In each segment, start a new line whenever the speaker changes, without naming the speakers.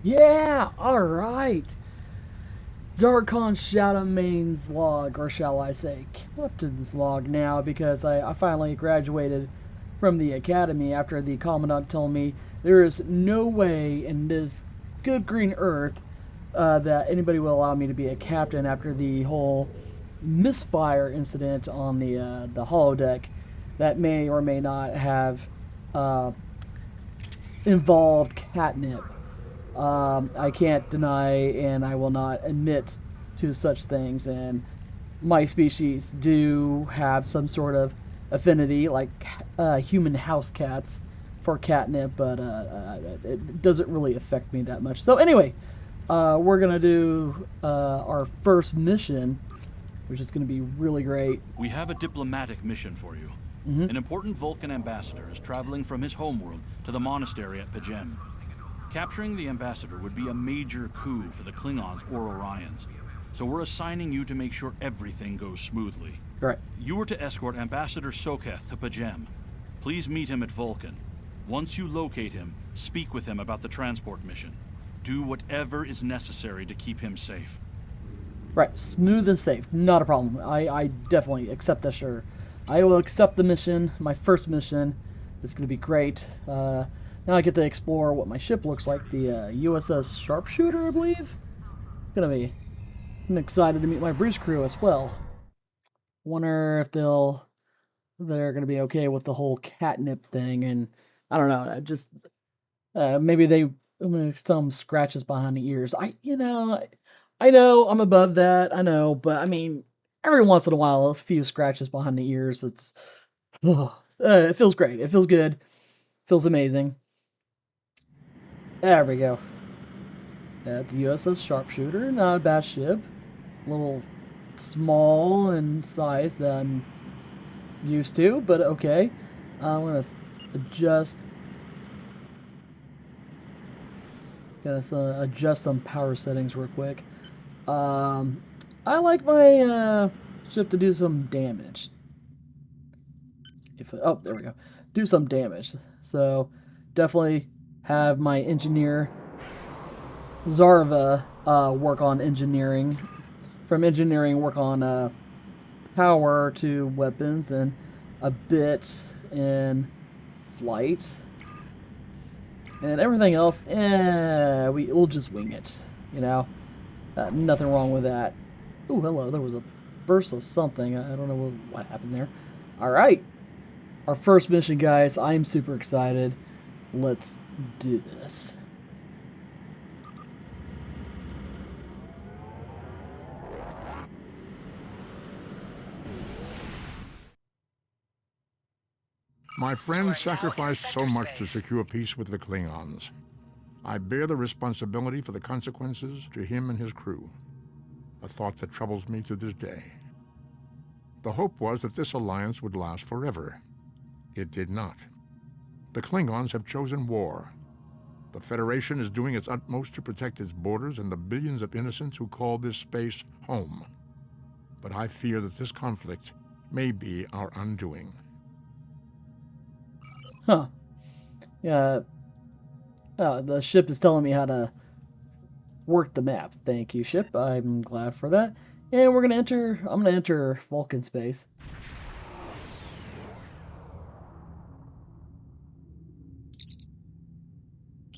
Yeah, alright. Zarkon Shadowmane's log, or shall I say, Captain's log now, because I finally graduated from the academy after the Commandant told me there is no way in this good green earth that anybody will allow me to be a captain after the whole misfire incident on the holodeck that may or may not have uh, involved catnip. I can't deny and I will not admit to such things. And my species do have some sort of affinity, like human house cats, for catnip, but it doesn't really affect me that much. So, anyway, we're going to do our first mission, which is going to be really great.
We have a diplomatic mission for you. An important Vulcan ambassador is traveling from his homeworld to the monastery at Pajem. Capturing the ambassador would be a major coup for the Klingons or Orions, so we're assigning you to make sure everything goes smoothly.
Right.
You are to escort Ambassador Soketh to Pajem. Please meet him at Vulcan. Once you locate him, speak with him about the transport mission. Do whatever is necessary to keep him safe.
Right, smooth and safe, not a problem. I definitely accept that, sure. I will accept the mission, my first mission. It's going to be great. Now I get to explore what my ship looks like, the USS Sharpshooter, I believe. It's going to be... I'm excited to meet my bridge crew as well. Wonder if they're going to be okay with the whole catnip thing, and I don't know, just maybe some scratches behind the ears. I know I'm above that, I know, but I mean, every once in a while, a few scratches behind the ears. It feels great. It feels good. Feels amazing. There we go. At the USS Sharpshooter, not a bad ship. A little small in size than I'm used to, but okay. I'm gonna adjust. Gotta adjust some power settings real quick. I like my ship to do some damage. Oh, there we go. Do some damage. So definitely have my engineer Zarva work on engineering. From engineering, work on power to weapons, and a bit in flight. And everything else, we'll just wing it. You know, nothing wrong with that. Ooh, hello. There was a burst of something. I don't know what happened there. All right, our first mission, guys. I'm super excited. Let's do this.
My friend sacrificed so much to secure peace with the Klingons. I bear the responsibility for the consequences to him and his crew, a thought that troubles me to this day. The hope was that this alliance would last forever. It did not. The Klingons have chosen war. The Federation is doing its utmost to protect its borders and the billions of innocents who call this space home. But I fear that this conflict may be our undoing.
Huh. Yeah. The ship is telling me how to work the map. Thank you, ship. I'm glad for that. And I'm gonna enter Vulcan space.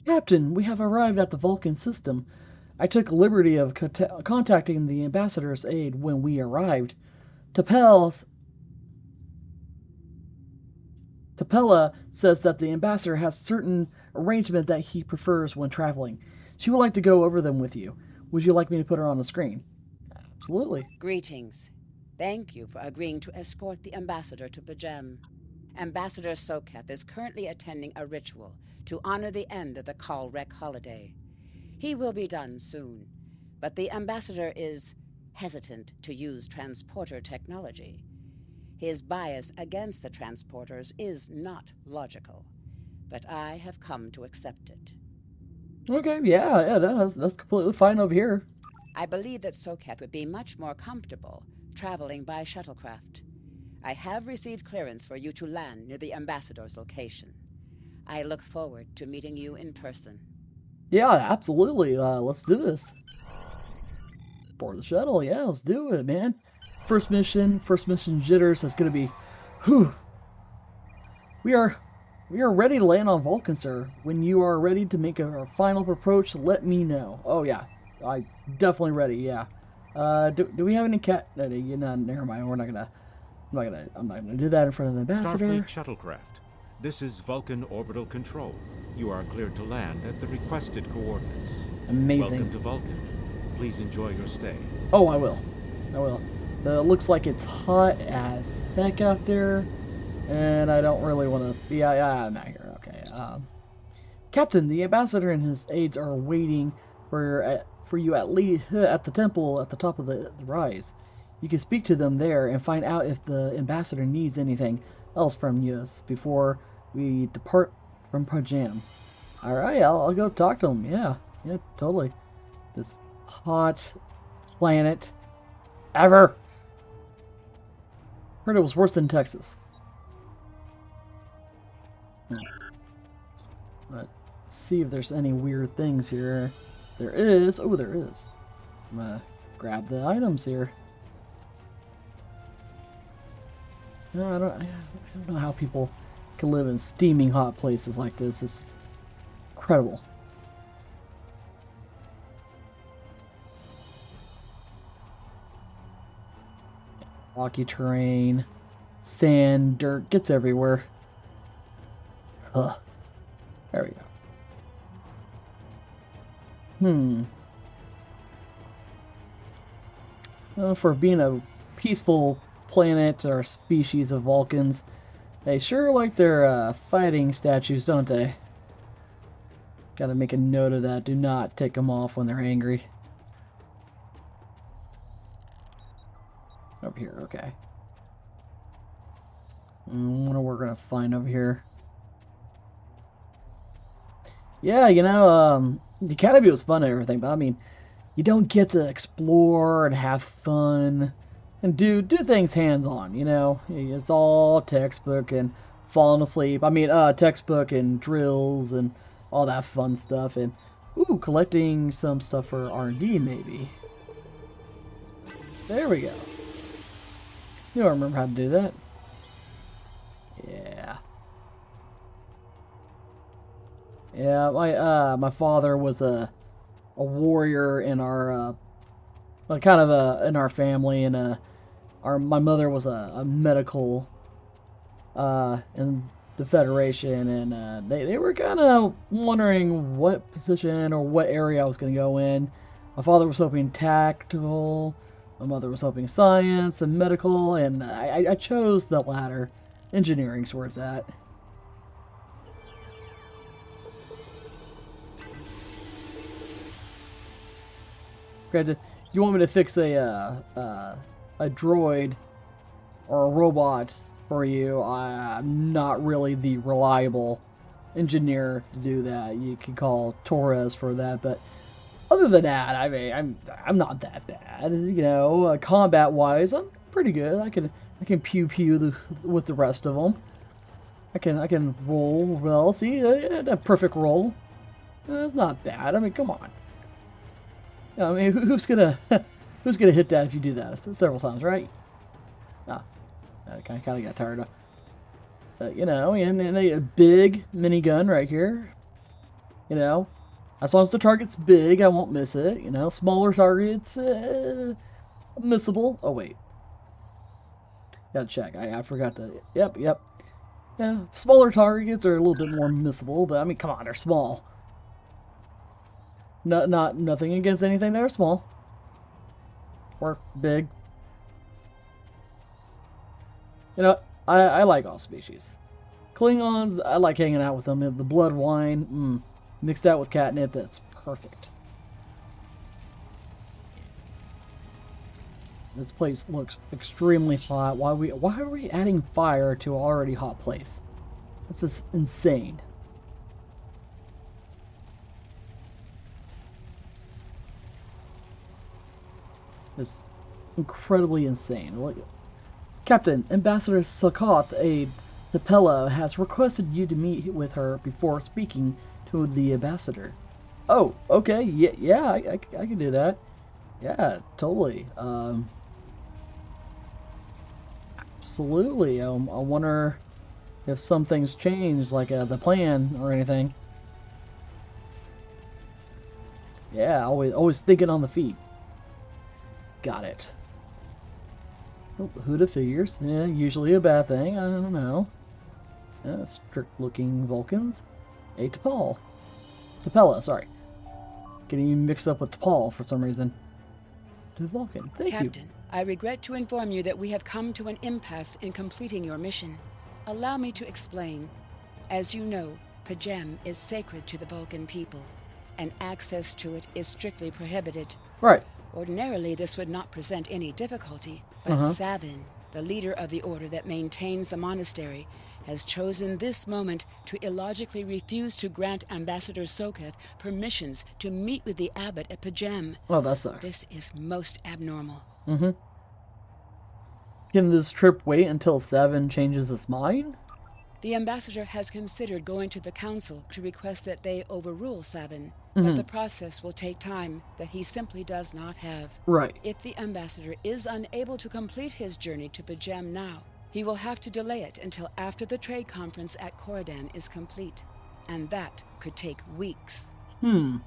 Captain, we have arrived at the Vulcan system. I took liberty of contacting the ambassador's aide when we arrived. Tapella says that the ambassador has certain arrangement that he prefers when traveling. She would like to go over them with you. Would you like me to put her on the screen? Absolutely.
Greetings. Thank you for agreeing to escort the ambassador to Pajem. Ambassador Soketh is currently attending a ritual to honor the end of the Kalrek holiday. He will be done soon, but the ambassador is hesitant to use transporter technology. His bias against the transporters is not logical, but I have come to accept it.
Okay, yeah, that's completely fine over here.
I believe that Soketh would be much more comfortable traveling by shuttlecraft. I have received clearance for you to land near the ambassador's location. I look forward to meeting you in person.
Yeah, absolutely. Let's do this. Board the shuttle. Yeah, let's do it, man. First mission jitters. That's gonna be, whew. We are ready to land on Vulcan, sir. When you are ready to make a final approach, let me know. Oh yeah, I definitely ready. Yeah. Do we have any cat? No, never mind. I'm not gonna do that in front of the ambassador.
Starfleet shuttlecraft. This is Vulcan orbital control. You are cleared to land at the requested coordinates.
Amazing.
Welcome to Vulcan. Please enjoy your stay.
Oh, I will. It looks like it's hot as heck out there, and I don't really want to. Yeah, I'm out here. Okay. Captain, the ambassador and his aides are waiting for you at least at the temple at the top of the rise. You can speak to them there and find out if the ambassador needs anything else from us before we depart from Pajam. All right, I'll go talk to him. Yeah, totally. This hot planet ever. Heard it was worse than Texas. Let's see if there's any weird things here. There is. Oh, there is. I'm gonna grab the items here. No, I don't know how people can live in steaming hot places like this. It's incredible. Rocky terrain, sand, dirt, gets everywhere. Huh. There we go. Well, for being a peaceful planet or species of Vulcans, they sure like their fighting statues, don't they? Gotta make a note of that. Do not take them off when they're angry. Over here, okay. What are we gonna find over here? Yeah, the Academy was fun and everything, but I mean, you don't get to explore and have fun and do things hands-on, It's all textbook and falling asleep. I mean, textbook and drills and all that fun stuff. And, ooh, collecting some stuff for R&D, maybe. There we go. You don't remember how to do that. Yeah. Yeah, my father was a warrior in our in our family, and my mother was a medical in the Federation, and they were kind of wondering what position or what area I was going to go in. My father was hoping tactical, my mother was hoping science and medical, and I chose the latter. Engineering's where it's at. Granted, you want me to fix a droid or a robot for you, I'm not really the reliable engineer to do that. You can call Torres for that, but other than that, I mean, I'm not that bad. Combat wise, I'm pretty good. I can pew with the rest of them. I can roll well. See, a perfect roll. It's not bad. I mean, come on. I mean, who's gonna hit that if you do that several times, right? I kind of got tired of. And a big minigun right here. As long as the target's big, I won't miss it. Smaller targets, missable. Oh wait, gotta check. I forgot to. Yep. Yeah, smaller targets are a little bit more missable, but I mean, come on, they're small. Nothing against anything that are small or big. I like all species. Klingons, I like hanging out with them. The blood wine, mix that with catnip, that's perfect. This place looks extremely hot. Why are we adding fire to an already hot place? This is insane. It's incredibly insane. Captain, Ambassador Sakoth, a Nepela, has requested you to meet with her before speaking to the ambassador. Oh, okay. Yeah, I can do that. Yeah, totally. Absolutely. I wonder if something's changed, like the plan or anything. Yeah, always thinking on the feet. Got it. Oh, who'd have figures? Yeah, usually a bad thing. I don't know. Yeah, strict-looking Vulcans. A T'Pol. T'Pella, sorry. Getting you mixed up with T'Pol for some reason. To Vulcan. Thank you.
Captain, I regret to inform you that we have come to an impasse in completing your mission. Allow me to explain. As you know, Pajem is sacred to the Vulcan people, and access to it is strictly prohibited.
Right.
Ordinarily, this would not present any difficulty, but Savin, the leader of the order that maintains the monastery, has chosen this moment to illogically refuse to grant Ambassador Soketh permissions to meet with the abbot at Pajem.
Oh, that sucks.
This is most abnormal.
Can this trip wait until Savin changes his mind?
The ambassador has considered going to the council to request that they overrule Savin, but the process will take time that he simply does not have.
Right.
If the ambassador is unable to complete his journey to Pajem now, he will have to delay it until after the trade conference at Corridan is complete, and that could take weeks.
I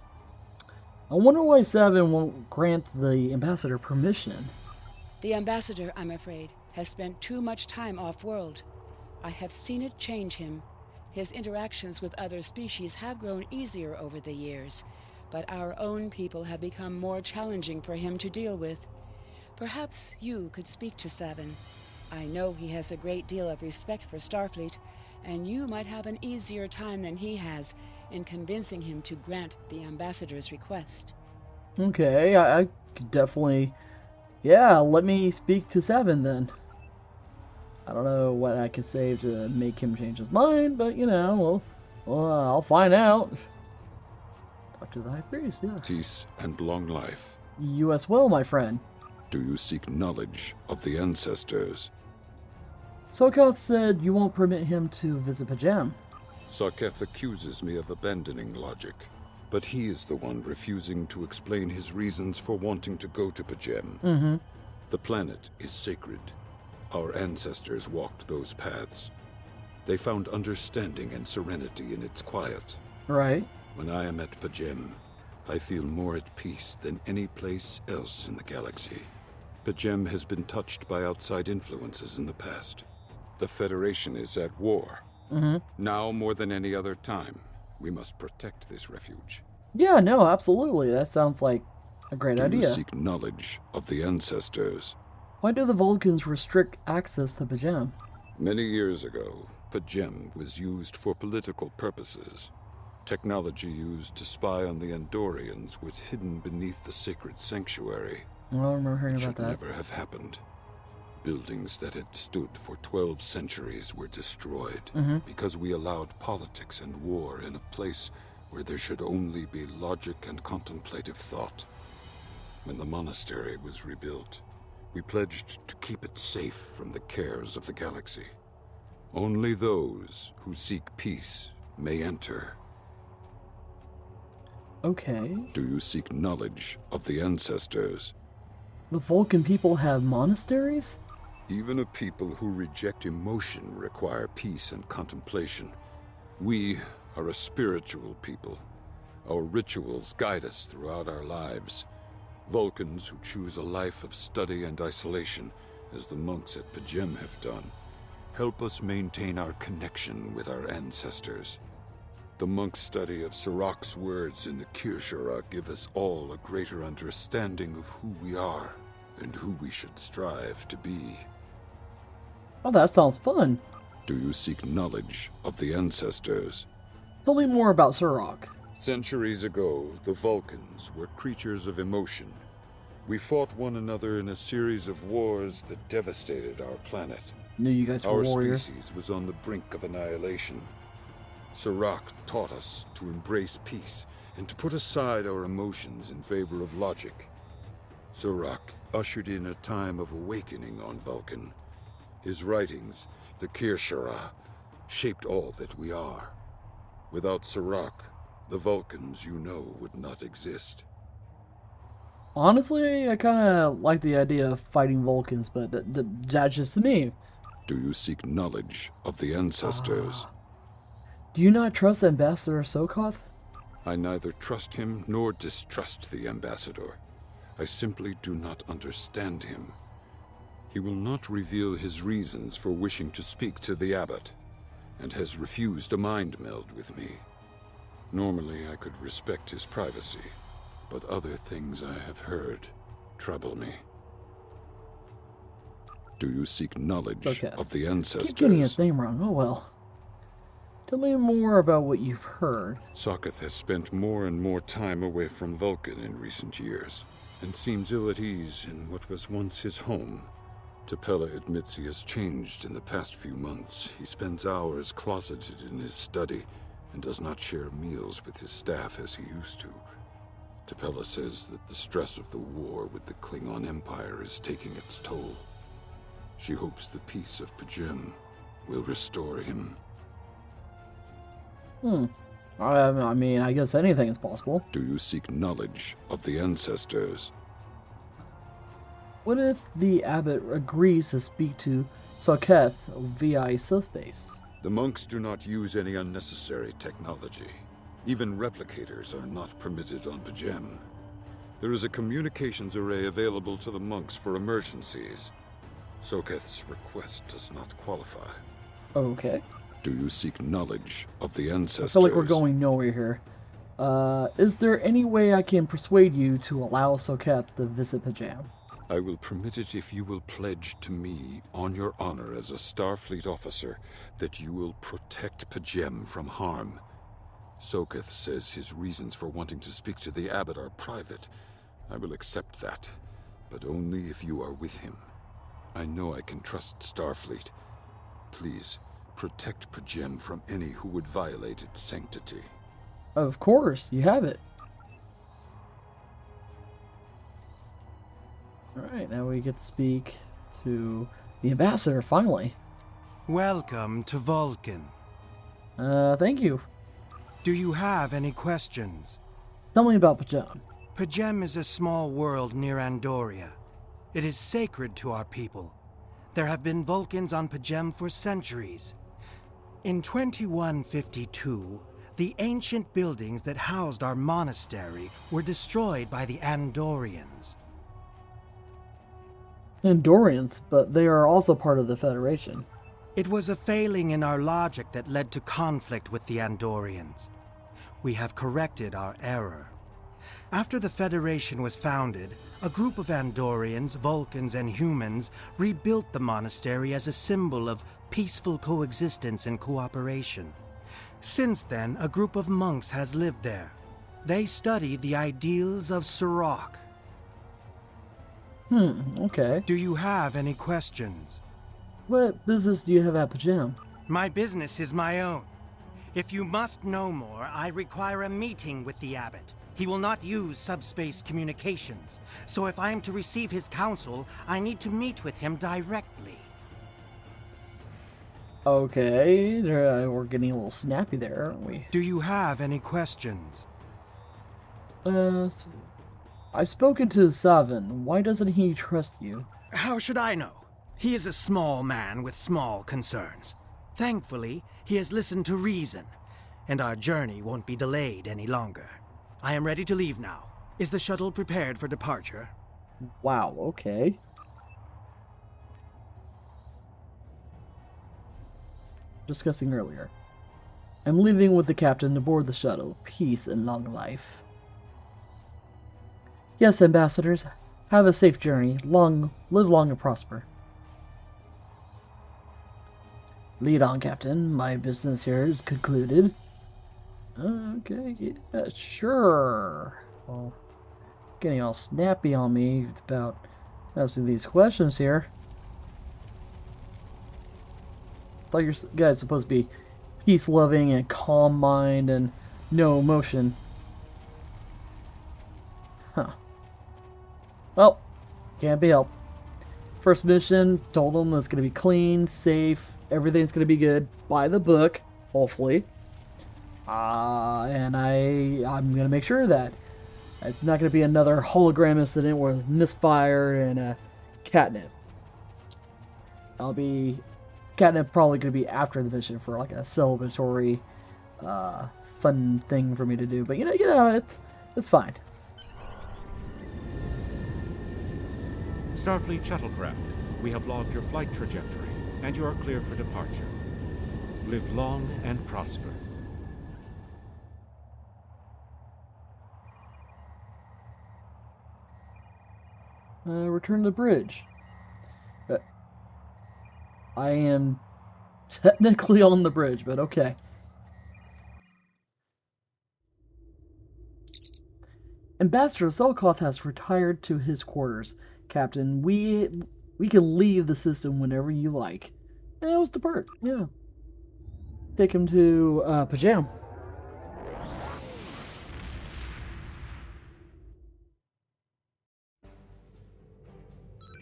wonder why Savin won't grant the ambassador permission.
The ambassador, I'm afraid, has spent too much time off-world. I have seen it change him. His interactions with other species have grown easier over the years, but our own people have become more challenging for him to deal with. Perhaps you could speak to Savin. I know he has a great deal of respect for Starfleet, and you might have an easier time than he has in convincing him to grant the ambassador's request.
Okay, I could definitely... Yeah, let me speak to Savin then. I don't know what I could say to make him change his mind, but, you know, well I'll find out. Talk to the High Priest, yeah.
Peace and long life.
You as well, my friend.
Do you seek knowledge of the ancestors?
Soketh said you won't permit him to visit Pajem.
Soketh accuses me of abandoning logic, but he is the one refusing to explain his reasons for wanting to go to Pajem. The planet is sacred. Our ancestors walked those paths. They found understanding and serenity in its quiet.
Right.
When I am at Pajem, I feel more at peace than any place else in the galaxy. Pajem has been touched by outside influences in the past. The Federation is at war. Now more than any other time, we must protect this refuge.
Yeah, no, absolutely. That sounds like a great idea.
Do you seek knowledge of the ancestors?
Why do the Vulcans restrict access to Pajem?
Many years ago, Pajem was used for political purposes. Technology used to spy on the Andorians was hidden beneath the sacred sanctuary.
I don't remember hearing
It
about
should
that.
never have happened. Buildings that had stood for 12 centuries were destroyed because we allowed politics and war in a place where there should only be logic and contemplative thought. When the monastery was rebuilt, we pledged to keep it safe from the cares of the galaxy. Only those who seek peace may enter.
Okay.
Do you seek knowledge of the ancestors?
The Vulcan people have monasteries?
Even a people who reject emotion require peace and contemplation. We are a spiritual people. Our rituals guide us throughout our lives. Vulcans who choose a life of study and isolation, as the monks at Pajem have done, help us maintain our connection with our ancestors. The monk's study of Sirach's words in the Kirshara give us all a greater understanding of who we are and who we should strive to be.
Oh, that sounds fun.
Do you seek knowledge of the ancestors?
Tell me more about Sirach.
Centuries ago, the Vulcans were creatures of emotion. We fought one another in a series of wars that devastated our planet.
Knew you guys were
Our
warriors.
species was on the brink of annihilation. Sirach taught us to embrace peace and to put aside our emotions in favor of logic. Sirach ushered in a time of awakening on Vulcan. His writings, the Kirshara, shaped all that we are. Without Sirach, The Vulcans, you know, would not exist.
Honestly, I kind of like the idea of fighting Vulcans, but that's just me.
Do you seek knowledge of the ancestors?
Do you not trust Ambassador Sokoth?
I neither trust him nor distrust the Ambassador. I simply do not understand him. He will not reveal his reasons for wishing to speak to the Abbot, and has refused a mind meld with me. Normally, I could respect his privacy, but other things I have heard trouble me. Do you seek knowledge of the ancestors?
Keep getting his name wrong. Oh well. Tell me more about what you've heard.
Sokoth has spent more and more time away from Vulcan in recent years, and seems ill at ease in what was once his home. Tapella admits he has changed in the past few months. He spends hours closeted in his study, and does not share meals with his staff as he used to. Tapella says that the stress of the war with the Klingon Empire is taking its toll. She hopes the peace of Pajem will restore him.
I mean, I guess anything is possible.
Do you seek knowledge of the ancestors?
What if the abbot agrees to speak to Sokoth via subspace?
The monks do not use any unnecessary technology. Even replicators are not permitted on Pajem. There is a communications array available to the monks for emergencies. Sokoth's request does not qualify.
Okay.
Do you seek knowledge of the ancestors?
I feel like we're going nowhere here. Is there any way I can persuade you to allow Sokoth to visit Pajem?
I will permit it if you will pledge to me, on your honor as a Starfleet officer, that you will protect Pajem from harm. Sokoth says his reasons for wanting to speak to the Abbot are private. I will accept that, but only if you are with him. I know I can trust Starfleet. Please, protect Pajem from any who would violate its sanctity.
Of course, you have it. Alright, now we get to speak to the Ambassador, finally.
Welcome to Vulcan.
Thank you.
Do you have any questions?
Tell me about Pajem.
Pajem is a small world near Andoria. It is sacred to our people. There have been Vulcans on Pajem for centuries. In 2152, the ancient buildings that housed our monastery were destroyed by the Andorians.
Andorians, but they are also part of the Federation.
It was a failing in our logic that led to conflict with the Andorians. We have corrected our error. After the Federation was founded, a group of Andorians, Vulcans, and humans rebuilt the monastery as a symbol of peaceful coexistence and cooperation. Since then, a group of monks has lived there. They study the ideals of Sirach.
Okay.
Do you have any questions?
What business do you have at Pajem?
My business is my own. If you must know more, I require a meeting with the Abbot. He will not use subspace communications, so if I am to receive his counsel, I need to meet with him directly.
Okay, we're getting a little snappy there, aren't we?
Do you have any questions?
I've spoken to Savin. Why doesn't he trust you?
How should I know? He is a small man with small concerns. Thankfully, he has listened to reason, and our journey won't be delayed any longer. I am ready to leave now. Is the shuttle prepared for departure?
Wow, okay. Discussing earlier. I'm leaving with the captain aboard the shuttle. Peace and long life. Yes, ambassadors. Have a safe journey. Live long and prosper. Lead on, Captain. My business here is concluded. Okay, yeah, sure. Well, getting all snappy on me about asking these questions here. Thought you guys supposed to be peace-loving and calm mind and no emotion. Huh. Well, can't be helped. First mission, told them it's going to be clean, safe, everything's going to be good. By the book, hopefully. And I'm gonna make sure of that it's not gonna be another hologram incident with misfire and catnip. Catnip probably gonna be after the mission for like a celebratory, fun thing for me to do. But you know, it's fine.
Starfleet shuttlecraft, we have logged your flight trajectory, and you are cleared for departure. Live long and prosper.
Return to the bridge. I am technically on the bridge, but okay. Ambassador Zelkoth has retired to his quarters. Captain, we can leave the system whenever you like. And let's depart. Yeah. Take him to Pajam.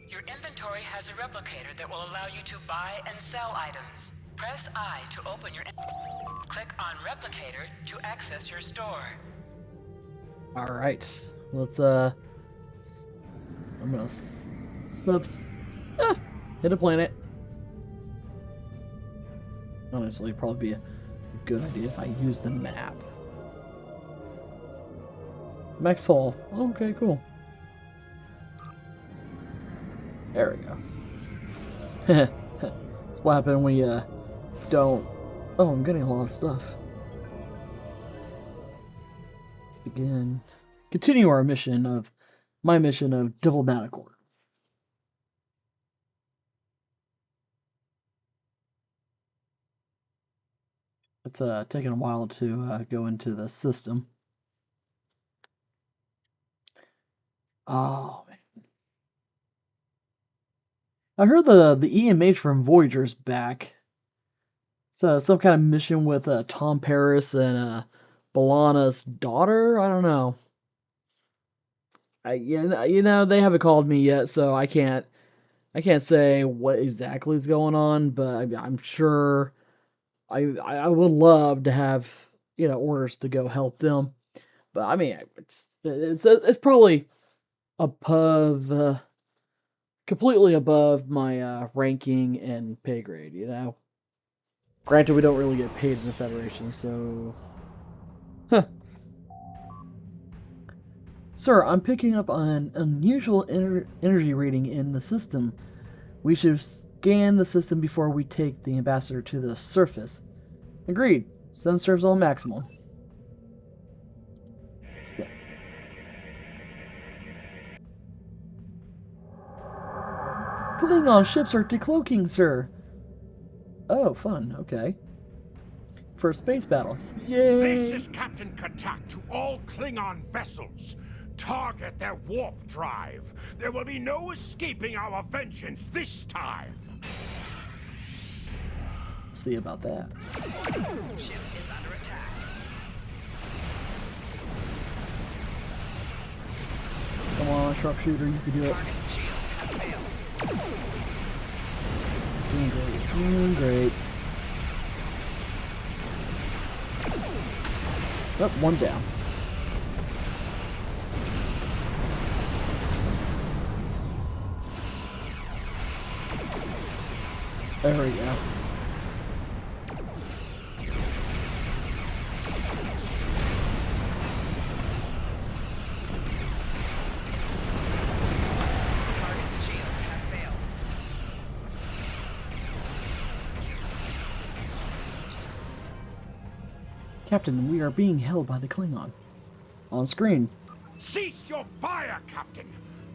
Your inventory has a replicator that will allow you to buy and sell items. Press I to open your... Click on replicator to access your store.
Alright. Let's, I'm gonna... Oops. Hit a planet. Honestly, it'd probably be a good idea if I use the map. Max Hall. Okay, cool. There we go. That's what happened when you don't... Oh, I'm getting a lot of stuff. Again. Continue our mission of... My mission of diplomatic order. It's taking a while to go into the system. Oh, man. I heard the EMH from Voyager's back. So some kind of mission with Tom Paris and B'Elanna's daughter. I don't know. You know they haven't called me yet, so I can't say what exactly is going on. But I'm sure I would love to have orders to go help them. But I mean it's probably above. Completely above my ranking and pay grade, Granted, we don't really get paid in the Federation, so... Huh. Sir, I'm picking up an unusual energy reading in the system. We should scan the system before we take the Ambassador to the surface. Agreed. Sensors on maximum. Yeah. Klingon ships are decloaking, sir. Oh, fun. Okay. For a space battle. Yay!
This is Captain Katak to all Klingon vessels. Target their warp drive. There will be no escaping our vengeance this time.
See about that.
Ship is under attack.
Come on, Sharpshooter, you can do it.
Target's shield has failed.
Doing great. Doing great. Oh, one down. There we go.
Target's shield has failed.
Captain, we are being held by the Klingon. On screen.
Cease your fire, Captain.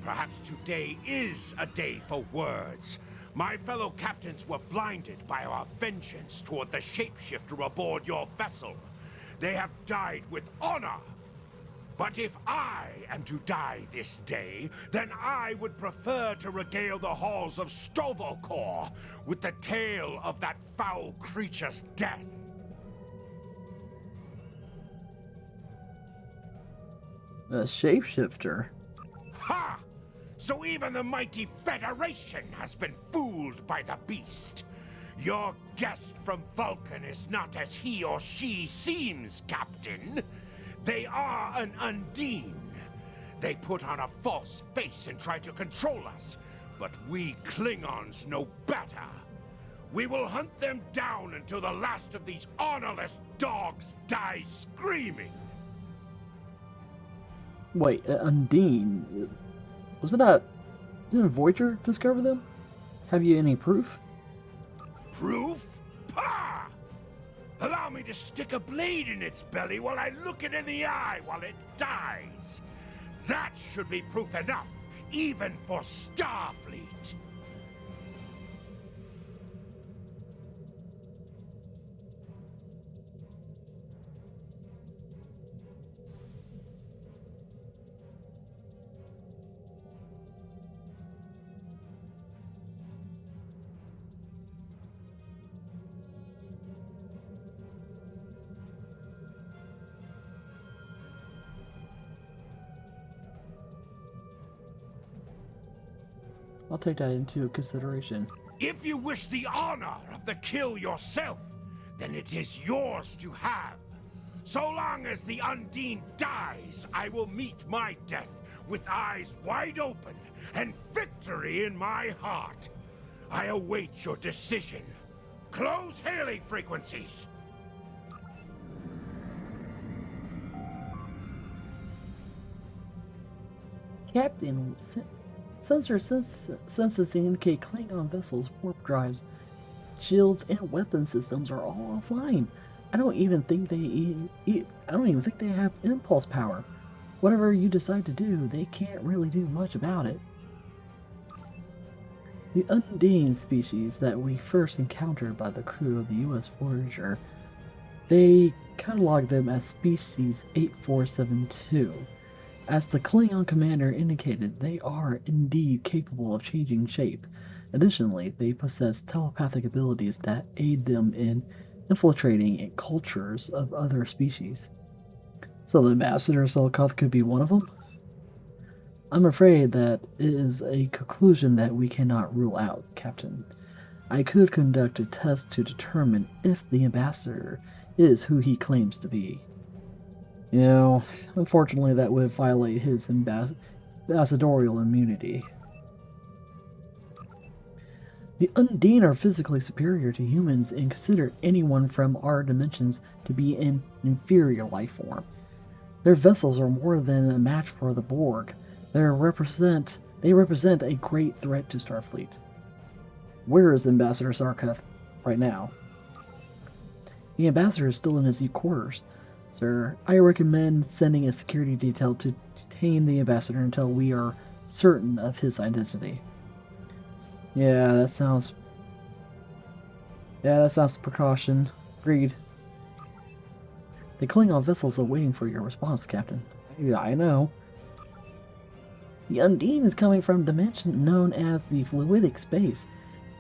Perhaps today is a day for words. My fellow captains were blinded by our vengeance toward the shapeshifter aboard your vessel. They have died with honor. But if I am to die this day, then I would prefer to regale the halls of Stovokor with the tale of that foul creature's death.
A shapeshifter.
Ha! So even the mighty Federation has been fooled by the beast. Your guest from Vulcan is not as he or she seems, Captain. They are an Undine. They put on a false face and try to control us, but we Klingons know better. We will hunt them down until the last of these honorless dogs dies screaming.
Wait, Undine? Was it not... Didn't Voyager discover them? Have you any proof?
Proof? Pah! Allow me to stick a blade in its belly while I look it in the eye while it dies. That should be proof enough, even for Starfleet.
I'll take that into consideration.
If you wish the honor of the kill yourself, then it is yours to have. So long as the Undine dies, I will meet my death with eyes wide open and victory in my heart. I await your decision. Close hailing frequencies.
Captain, sensors indicate Klingon vessels, warp drives, shields, and weapon systems are all offline. I don't even think they have impulse power. Whatever you decide to do, they can't really do much about it. The Undine species that we first encountered by the crew of the U.S. Voyager, they cataloged them as species 8472. As the Klingon commander indicated, they are indeed capable of changing shape. Additionally, they possess telepathic abilities that aid them in infiltrating cultures of other species. So the Ambassador Selkoth could be one of them? I'm afraid that is a conclusion that we cannot rule out, Captain. I could conduct a test to determine if the Ambassador is who he claims to be. You know, unfortunately that would violate his ambassadorial immunity. The Undine are physically superior to humans and consider anyone from our dimensions to be an inferior life form. Their vessels are more than a match for the Borg. They represent a great threat to Starfleet. Where is Ambassador Sarkoth right now? The Ambassador is still in his quarters. Sir, I recommend sending a security detail to detain the Ambassador until we are certain of his identity. Yeah, that sounds precaution. Agreed. The Klingon vessels are waiting for your response, Captain. Yeah, I know. The Undine is coming from a dimension known as the fluidic space.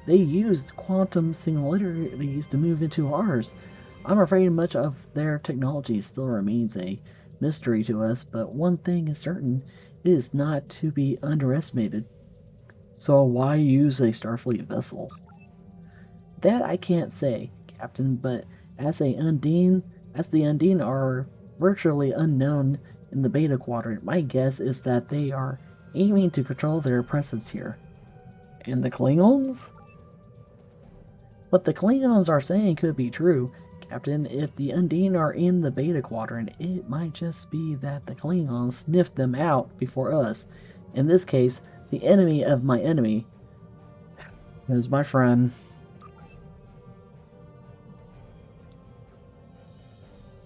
They used quantum singularities to move into ours. I'm afraid much of their technology still remains a mystery to us, but one thing is certain, it is not to be underestimated. So why use a Starfleet vessel? That I can't say, Captain, but as the Undine are virtually unknown in the Beta Quadrant, my guess is that they are aiming to control their presence here. And the Klingons? What the Klingons are saying could be true, Captain. If the Undine are in the Beta Quadrant, it might just be that the Klingons sniffed them out before us. In this case, the enemy of my enemy is my friend.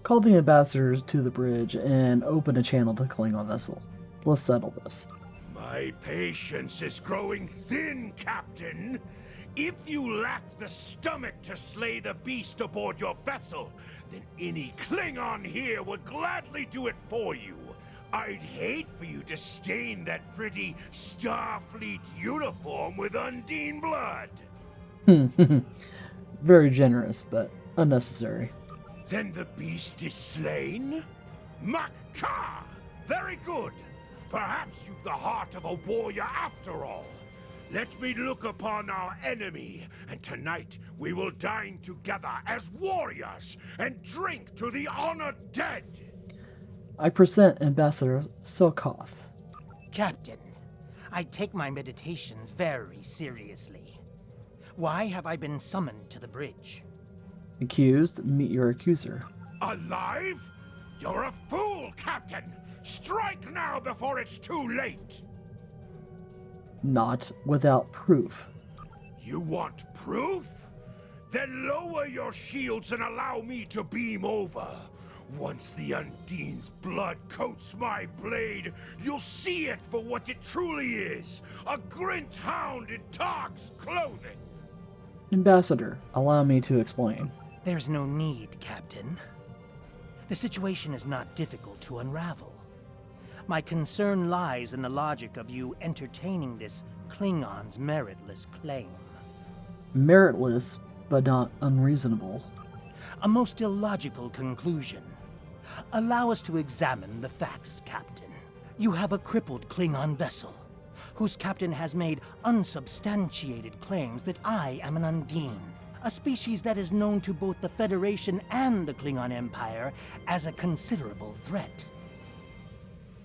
Call the ambassadors to the bridge and open a channel to the Klingon vessel. Let's settle this.
My patience is growing thin, Captain. If you lack the stomach to slay the beast aboard your vessel, then any Klingon here would gladly do it for you. I'd hate for you to stain that pretty Starfleet uniform with Undine blood.
Very generous, but unnecessary.
Then the beast is slain? Makka! Very good! Perhaps you've the heart of a warrior after all. Let me look upon our enemy, and tonight we will dine together as warriors and drink to the honored dead.
I present Ambassador Silkoth.
Captain, I take my meditations very seriously. Why have I been summoned to the bridge?
Accused, meet your accuser.
Alive? You're a fool, Captain! Strike now before it's too late!
Not without proof.
You want proof? Then lower your shields and allow me to beam over. Once the Undine's blood coats my blade, you'll see it for what it truly is. A grint hound in Tark's clothing.
Ambassador, allow me to explain.
There's no need, Captain. The situation is not difficult to unravel. My concern lies in the logic of you entertaining this Klingon's meritless claim.
Meritless, but not unreasonable.
A most illogical conclusion. Allow us to examine the facts, Captain. You have a crippled Klingon vessel, whose captain has made unsubstantiated claims that I am an Undine, a species that is known to both the Federation and the Klingon Empire as a considerable threat.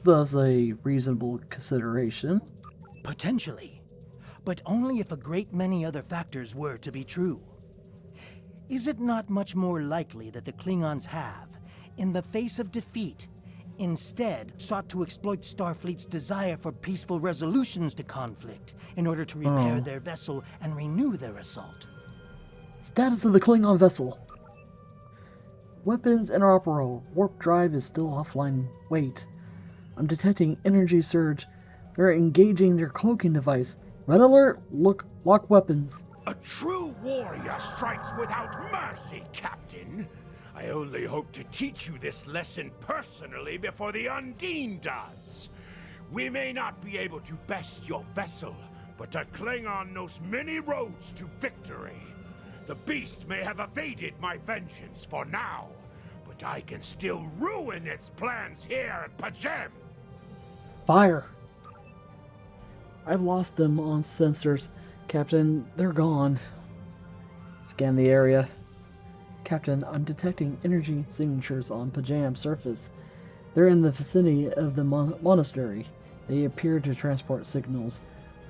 Thus a reasonable consideration.
Potentially, but only if a great many other factors were to be true. Is it not much more likely that the Klingons have, in the face of defeat, instead sought to exploit Starfleet's desire for peaceful resolutions to conflict in order to repair their vessel and renew their assault?
Status of the Klingon vessel. Weapons inoperable. Warp drive is still offline. Wait. I'm detecting energy surge. They're engaging their cloaking device. Red alert! Lock weapons.
A true warrior strikes without mercy, Captain. I only hope to teach you this lesson personally before the Undine does. We may not be able to best your vessel, but a Klingon knows many roads to victory. The beast may have evaded my vengeance for now, but I can still ruin its plans here at P'Jem.
Fire! I've lost them on sensors. Captain, they're gone. Scan the area. Captain, I'm detecting energy signatures on P'Jam's surface. They're in the vicinity of the monastery. They appear to transport signals.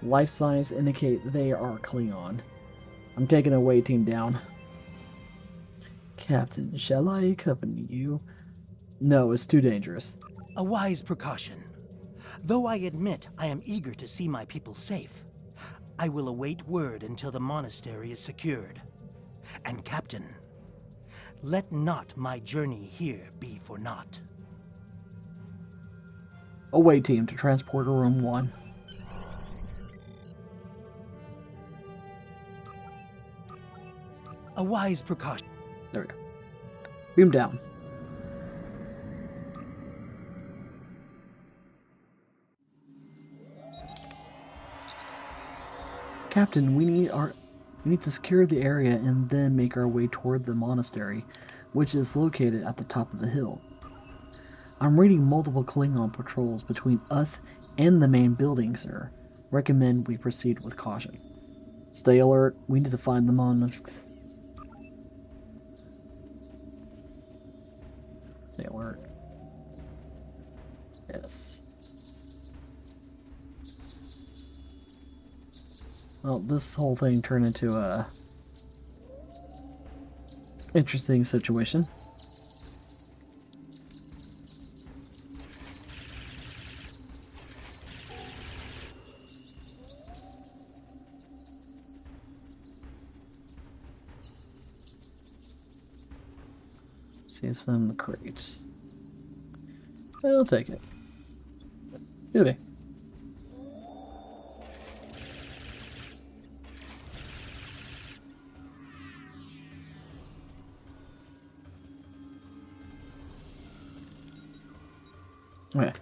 Life signs indicate they are Klingon. I'm taking a away team down. Captain, shall I accompany you? No, it's too dangerous.
A wise precaution. Though I admit I am eager to see my people safe, I will await word until the monastery is secured. And Captain, let not my journey here be for naught.
Away team to transporter room 1.
A wise precaution.
There we go. Beam down. Captain, we need to secure the area and then make our way toward the monastery, which is located at the top of the hill. I'm reading multiple Klingon patrols between us and the main building, sir. Recommend we proceed with caution. Stay alert. We need to find the monastery. Stay alert. Yes. Well, this whole thing turned into a interesting situation. See some in the crates. I'll take it. Beauty. Okay.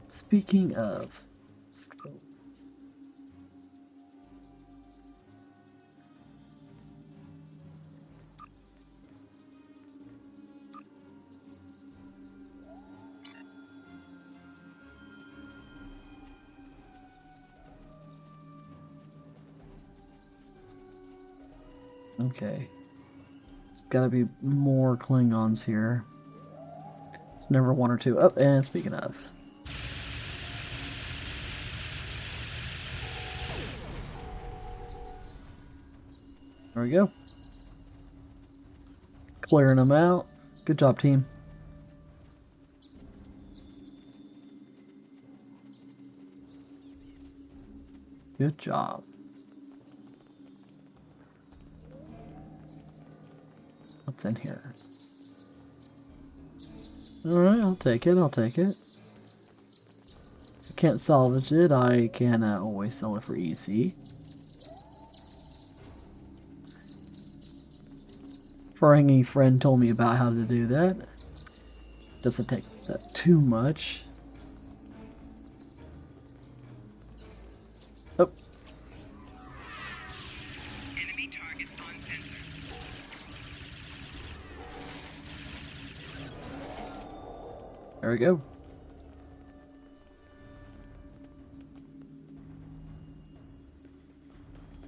Speaking of skills. Okay. There's gotta be more Klingons here. It's never one or two. Oh, and speaking of. There we go. Clearing them out. Good job, team. Good job. What's in here? Alright, I'll take it, I'll take it. If I can't salvage it, I can always sell it for EC. Ferengi friend told me about how to do that. Doesn't take that too much. Oh.
Enemy target on sensor.
There we go.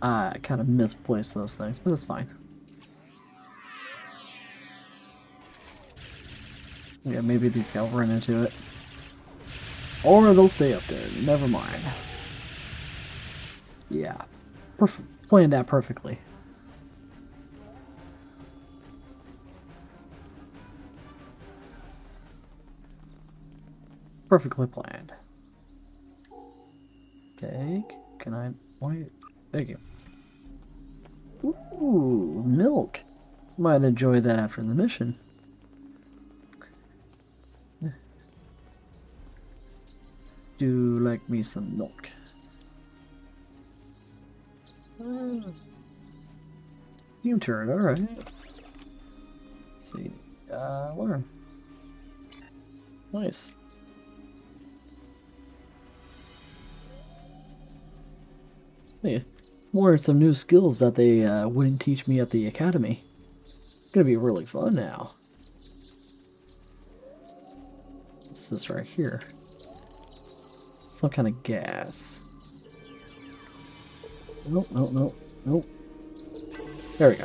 I kind of misplaced those things, but it's fine. Yeah, maybe these guys run into it. Or they'll stay up there. Never mind. Yeah. Planned that perfectly. Perfectly planned. Okay. Can I... Why? Thank you. Ooh, milk. Might enjoy that after the mission. Do like me some milk. Fume turret, alright. Let's see. Learn. Nice. Yeah, learned some new skills that they wouldn't teach me at the academy. It's gonna be really fun now. What's this right here? Some kind of gas. Nope, nope, nope, nope. There we go.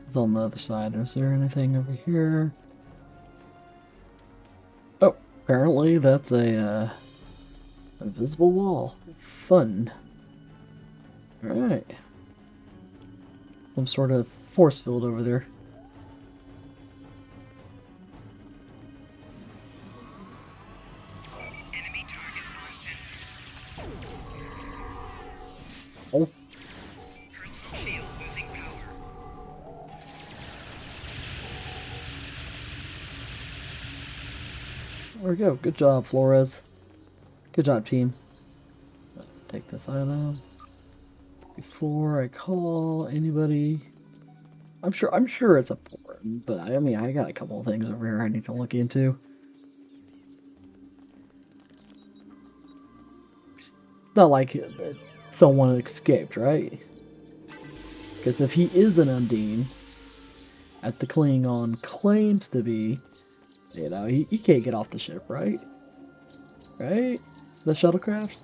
It's on the other side. Is there anything over here? Oh, apparently that's a invisible wall. Fun. Alright. Some sort of force field over there.
Enemy target on sensor.
Oh.
Personal shield losing power.
There we go. Good job, Flores. Good job, team. Take this item. Before I call anybody, I'm sure it's important, but I mean, I got a couple of things over here I need to look into. It's not like someone escaped, right? Because if he is an Undine, as the Klingon claims to be, you know, he can't get off the ship, right? Right? The shuttlecraft?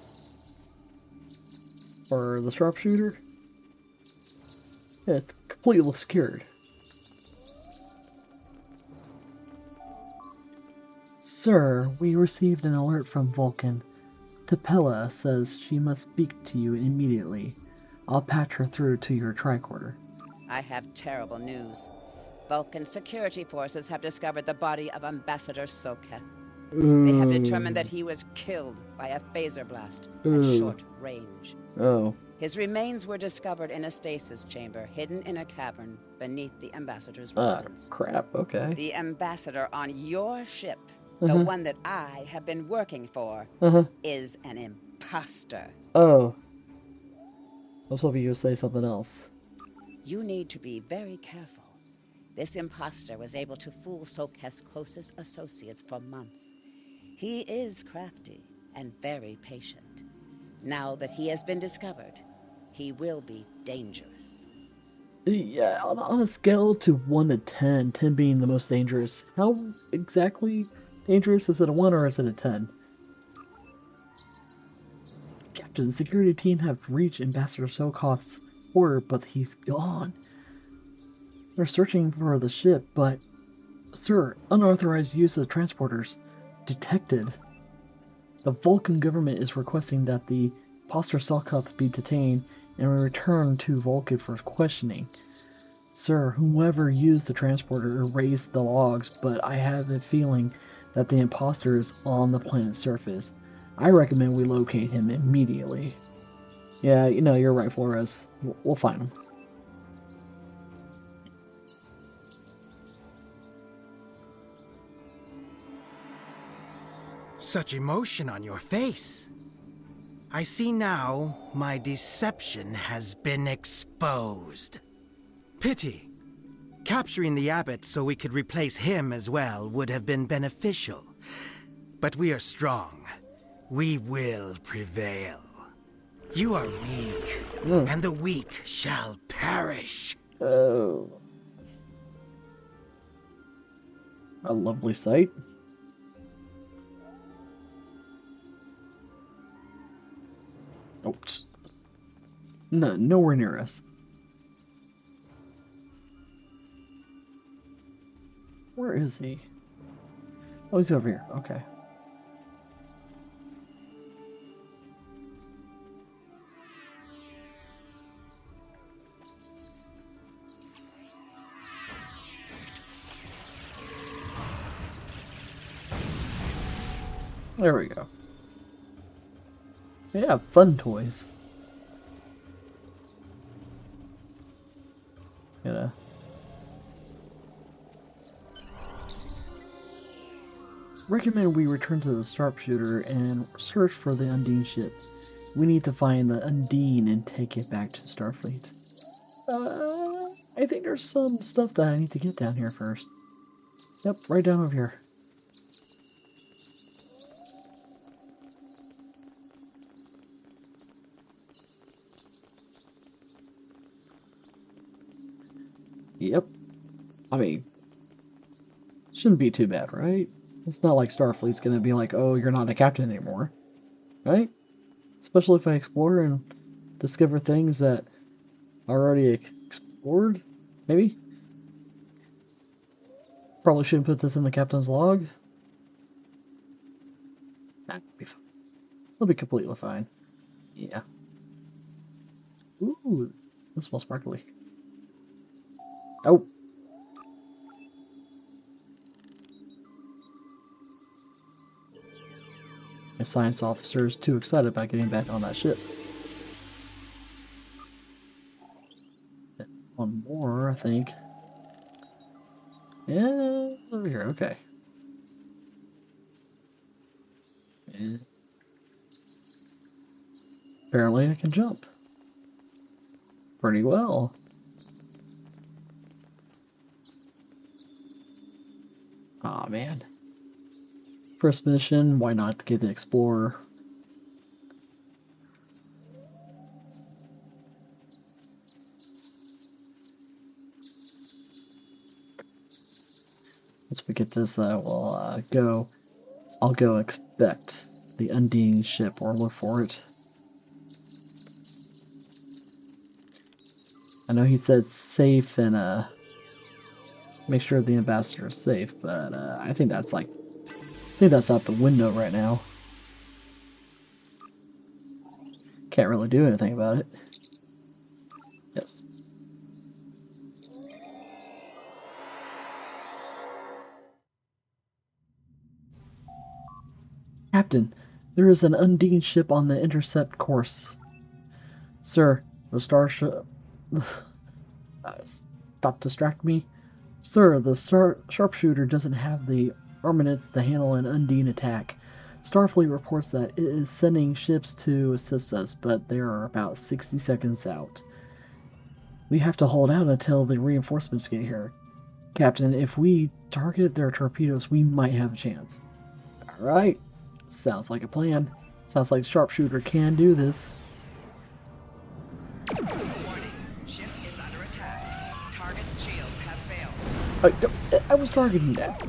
Or the Sharpshooter? Yeah, it's completely secured. Sir, we received an alert from Vulcan. Tapella says she must speak to you immediately. I'll patch her through to your tricorder.
I have terrible news. Vulcan security forces have discovered the body of Ambassador Soketh. They have determined that he was killed by a phaser blast at short range.
Oh.
His remains were discovered in a stasis chamber hidden in a cavern beneath the Ambassador's residence.
Crap, okay.
The Ambassador on your ship, the one that I have been working for, is an imposter.
Oh. I was hoping you would say something else.
You need to be very careful. This imposter was able to fool Soketh's closest associates for months. He is crafty and very patient. Now that he has been discovered, he will be dangerous.
Yeah, on a scale to 1 to 10, 10 being the most dangerous, how exactly dangerous? Is it a 1 or is it a 10? Captain, the security team have reached Ambassador Sokov's quarter, but he's gone. They're searching for the ship, but... Sir, unauthorized use of transporters detected. The Vulcan government is requesting that the imposter Sokov be detained and returned to Vulcan for questioning. Sir, whoever used the transporter erased the logs, but I have a feeling that the imposter is on the planet's surface. I recommend we locate him immediately. Yeah, you know, you're right, Flores. We'll find him.
Such emotion on your face. I see now my deception has been exposed. Pity. Capturing the abbot so we could replace him as well would have been beneficial. But we are strong. We will prevail. You are weak, and the weak shall perish.
Oh. A lovely sight. Oops. No, nowhere near us. Where is he? Oh, he's over here. Okay. There we go. Yeah, fun toys. Gotta... Recommend we return to the Sharpshooter and search for the Undine ship. We need to find the Undine and take it back to Starfleet. I think there's some stuff that I need to get down here first. Yep, right down over here. Yep. I mean, shouldn't be too bad, right? It's not like Starfleet's gonna be like, oh, you're not a captain anymore. Right? Especially if I explore and discover things that are already explored, maybe? Probably shouldn't put this in the captain's log. That'll be fine. It'll be completely fine. Yeah. Ooh, this smells sparkly. Oh. My science officer is too excited about getting back on that ship. One more, I think. Yeah, over here, okay. And apparently I can jump. Pretty well. Aw, man. First mission, why not get the Explorer? Once we get this, I'll go expect the Undine ship or look for it. I know he said safe and make sure the ambassador is safe, but I think that's out the window right now. Can't really do anything about it. Yes. Captain, there is an Undine ship on the intercept course. Sir, the starship... stop distracting me. Sir, the Sharpshooter doesn't have the armaments to handle an Undine attack. Starfleet reports that it is sending ships to assist us, but they are about 60 seconds out. We have to hold out until the reinforcements get here. Captain, if we target their torpedoes, we might have a chance. Alright, Sounds like a plan. Sounds like Sharpshooter can do this.
Warning. Ship is under attack. Target's shields have failed.
I was targeting that.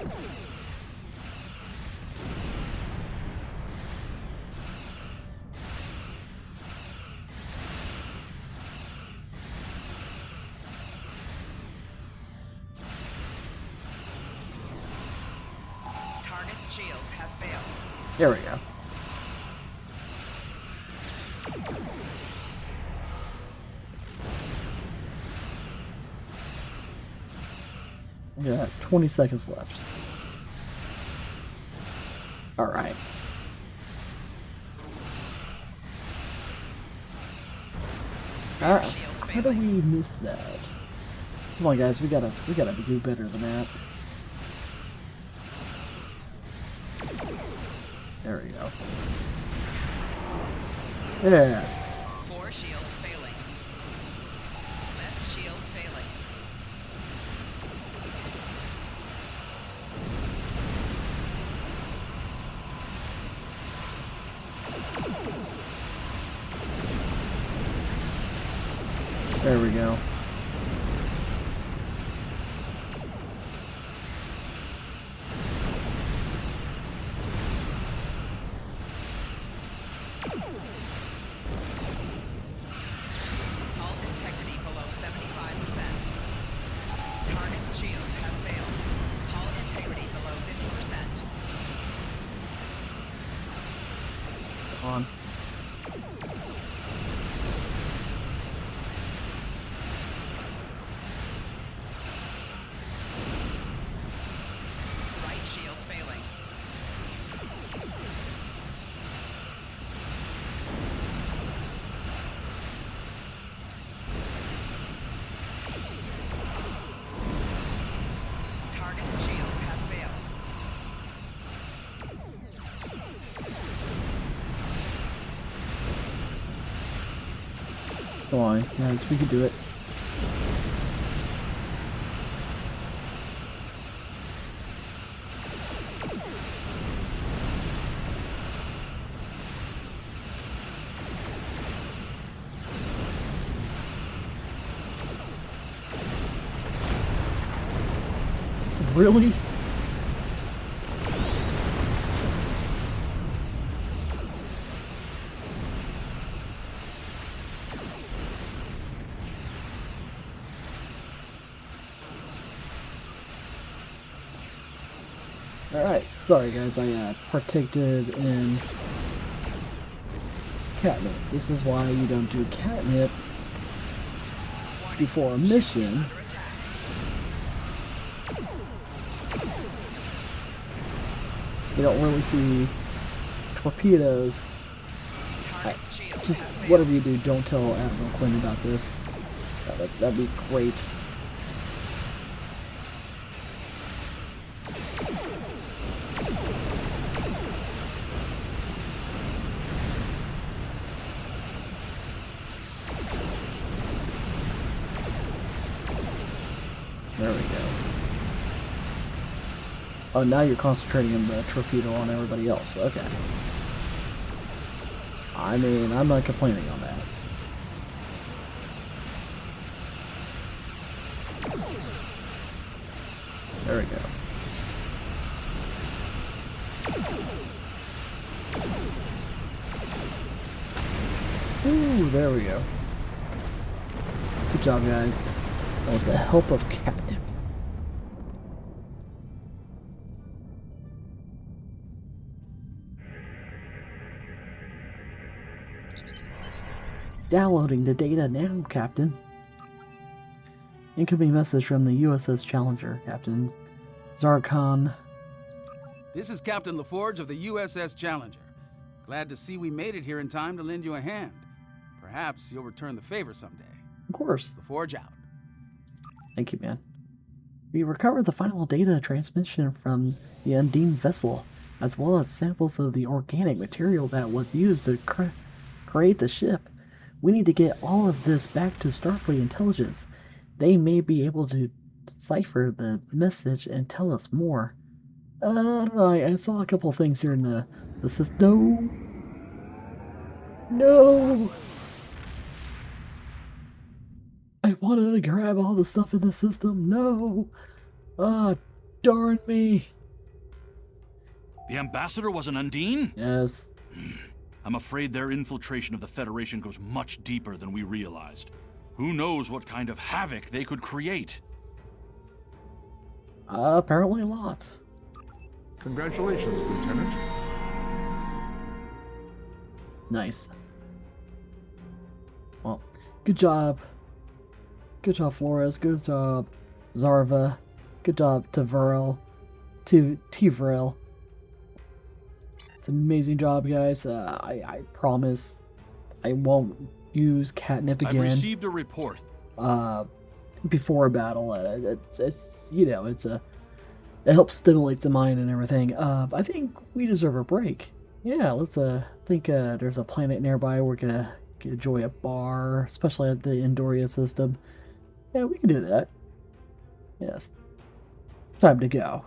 Target's shields have failed.
There we go. Yeah, 20 seconds left. Alright. How do we miss that? Come on guys, we gotta do better than that. There we go. Yes.
4 shields failing. Left shield failing.
There we go.
Hull integrity below 75%. Target's shields have failed. Hull integrity below 50%.
On.
Right shield failing. Target's shields have failed.
Come on, guys, we can do it. Really? Alright, sorry guys, I partaken in catnip. This is why you don't do catnip before a mission. You don't really see torpedoes. Just whatever you do, don't tell Admiral Quinn about this. That'd be great. There we go. Oh, now you're concentrating on the torpedo on everybody else. Okay. I mean, I'm not complaining on that. There we go. Ooh, there we go. Good job, guys. With the help of catnip. Downloading the data now, Captain. Incoming message from the USS Challenger, Captain Zarkon.
This is Captain LaForge of the USS Challenger. Glad to see we made it here in time to lend you a hand. Perhaps you'll return the favor someday.
Of course.
LaForge out.
Thank you, man. We recovered the final data transmission from the Undine vessel, as well as samples of the organic material that was used to create the ship. We need to get all of this back to Starfleet intelligence. They may be able to decipher the message and tell us more. I don't know, I saw a couple things here in the system. No! I wanted to grab all the stuff in the system. No! Ah, darn me.
The Ambassador was an Undine?
Yes.
I'm afraid their infiltration of the Federation goes much deeper than we realized. Who knows what kind of havoc they could create?
Apparently a lot.
Congratulations, Lieutenant.
Nice. Well, good job. Good job, Flores. Good job, Zarva. Good job, Tivril. It's an amazing job, guys. I promise I won't use catnip again.
I've received a report.
Before a battle. It's you know, it helps stimulate the mind and everything. I think we deserve a break. Yeah, let's think there's a planet nearby we're gonna enjoy a bar, especially at the Andoria system. Yeah, we can do that. Yes. Time to go.